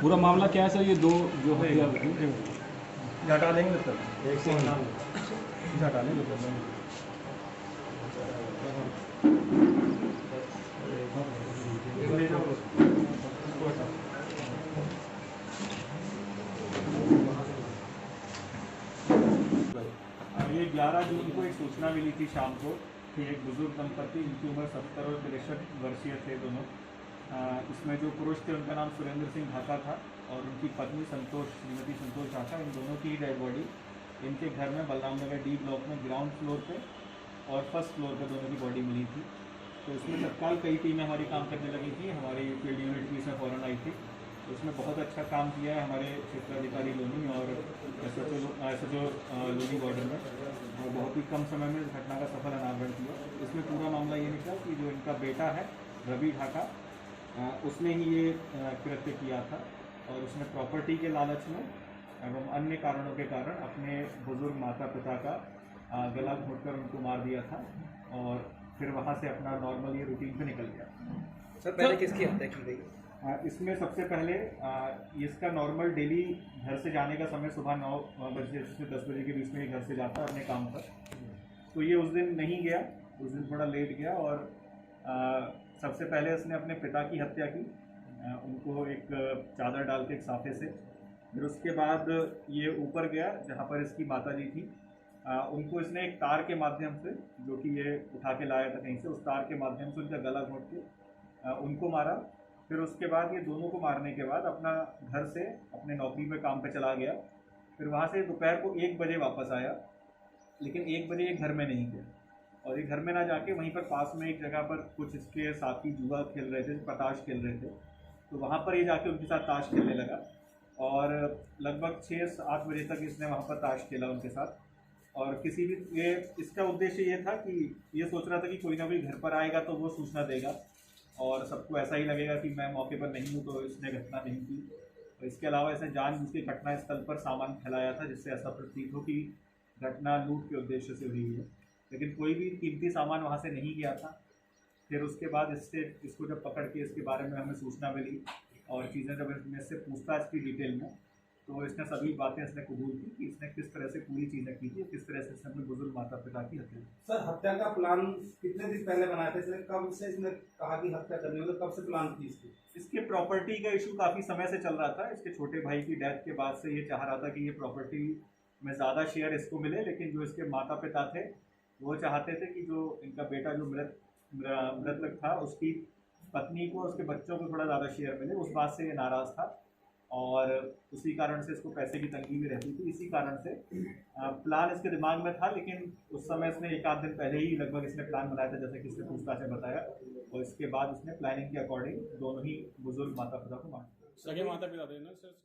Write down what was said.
पूरा मामला क्या है सर? ये दो जो हत्या हटा लेंगे सर, एक से हटा लेंगे सर। ये 11 जून को एक सूचना मिली थी शाम को कि एक बुजुर्ग दंपति, इनकी उम्र 70 और 63 वर्षीय थे दोनों। इसमें जो पुरुष थे उनका नाम सुरेंद्र सिंह ढाका था और उनकी पत्नी श्रीमती संतोष ढाका। इन दोनों की डेड बॉडी इनके घर में बलराम नगर डी ब्लॉक में ग्राउंड फ्लोर पे और फर्स्ट फ्लोर पे दोनों की बॉडी मिली थी। तो इसमें तत्काल कई टीमें हमारी काम करने लगी थी। हमारी फील्ड यूनिट भी इसमें फ़ौरन आई थी। उसमें बहुत अच्छा काम किया है हमारे क्षेत्राधिकारी लोनी और SHO लोनी बॉर्डर में, और बहुत ही कम समय में इस घटना का सफल अनावरण किया। इसमें पूरा मामला ये निकला कि जो इनका बेटा है रवि ढाका, उसने ही ये कृत्य किया था और उसने प्रॉपर्टी के लालच में एवं अन्य कारणों के कारण अपने बुजुर्ग माता पिता का गला घोंटकर उनको मार दिया था और फिर वहाँ से अपना नॉर्मल ये रूटीन पे निकल गया। सर पहले किसकी हत्या की गई? इसमें सबसे पहले इसका नॉर्मल डेली घर से जाने का समय सुबह 9 बजे से 10 बजे के बीच में ये घर से जाता है अपने काम पर। तो ये उस दिन नहीं गया, उस दिन थोड़ा लेट गया और सबसे पहले उसने अपने पिता की हत्या की, उनको एक चादर डाल के एक साफे से। फिर उसके बाद ये ऊपर गया जहाँ पर इसकी माताजी थी, उनको इसने एक तार के माध्यम से, जो कि ये उठा के लाया था कहीं से, उस तार के माध्यम से उनका गला घोंट के उनको मारा। फिर उसके बाद ये दोनों को मारने के बाद अपना घर से अपने नौकरी पे काम पे चला गया। फिर वहाँ से दोपहर को 1 बजे वापस आया, लेकिन 1 बजे ये घर में नहीं गया और ये घर में ना जाके वहीं पर पास में एक जगह पर कुछ इसके साथी जुआ खेल रहे थे, पताश खेल रहे थे, तो वहाँ पर ये जाके उनके साथ ताश खेलने लगा और लगभग 6 से 8 बजे तक इसने वहाँ पर ताश खेला उनके साथ। और किसी भी ये इसका उद्देश्य ये था कि ये सोच रहा था कि कोई ना कोई घर पर आएगा तो वो सूचना देगा और सबको ऐसा ही लगेगा कि मैं मौके पर नहीं हूँ तो इसने घटना नहीं की। तो इसके अलावा इसने जानबूझ के घटनास्थल पर सामान फैलाया था जिससे ऐसा प्रतीत हो कि घटना लूट के उद्देश्य से हुई है, लेकिन कोई भी कीमती सामान वहाँ से नहीं गया था। फिर उसके बाद इसको जब पकड़ के इसके बारे में हमें सूचना मिली और चीज़ें जब इससे पूछताछ की डिटेल में, तो इसने सभी बातें इसने कबूल की कि इसने किस तरह से पूरी चीज़ें की थी, किस तरह से इसने अपने बुजुर्ग माता पिता की हत्या की। सर हत्या का प्लान कितने दिन पहले बनाया था इसने? कब से इसने कहा कि हत्या करनी होगी, कब से प्लान की इसकी? इसके प्रॉपर्टी का इशू काफ़ी समय से चल रहा था। इसके छोटे भाई की डेथ के बाद से ये चाह रहा था कि ये प्रॉपर्टी में ज़्यादा शेयर इसको मिले, लेकिन जो इसके माता पिता थे वो चाहते थे कि जो इनका बेटा जो मृतक था उसकी पत्नी को, उसके बच्चों को थोड़ा ज़्यादा शेयर मिले। उस बात से ये नाराज़ था और उसी कारण से इसको पैसे की तंगी भी रहती थी। इसी कारण से प्लान इसके दिमाग में था, लेकिन उस समय इसने 1 आध दिन पहले ही लगभग इसने प्लान बनाया था, जैसे कि इसने पूछताछ में बताया, और इसके बाद उसने प्लानिंग के अकॉर्डिंग दोनों ही बुजुर्ग माता पिता को मार दिया। सगे माता पिता थे ना सर?